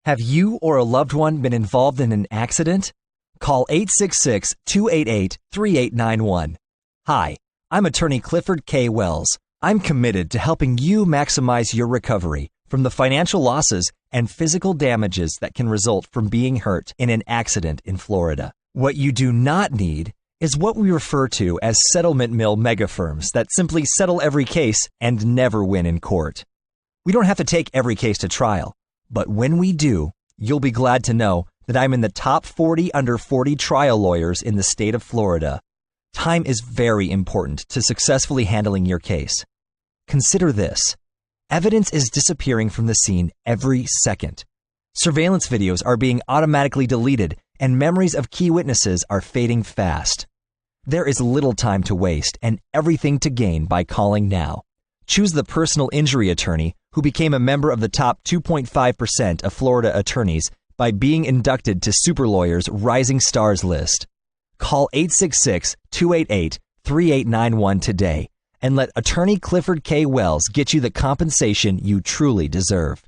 Have you or a loved one been involved in an accident? Call 866-288-3891. Hi, I'm attorney Clifford K. Wells. I'm committed to helping you maximize your recovery from the financial losses and physical damages that can result from being hurt in an accident in Florida. What you do not need is what we refer to as settlement mill megafirms that simply settle every case and never win in court. We don't have to take every case to trial, but when we do, you'll be glad to know that I'm in the top 40 under 40 trial lawyers in the state of Florida. Time is very important to successfully handling your case. Consider this. Evidence is disappearing from the scene every second. Surveillance videos are being automatically deleted, and memories of key witnesses are fading fast. There is little time to waste and everything to gain by calling now. Choose the personal injury attorney who became a member of the top 2.5% of Florida attorneys by being inducted to Super Lawyers Rising Stars list. Call 866-288-3891 today and let attorney Clifford K. Wells get you the compensation you truly deserve.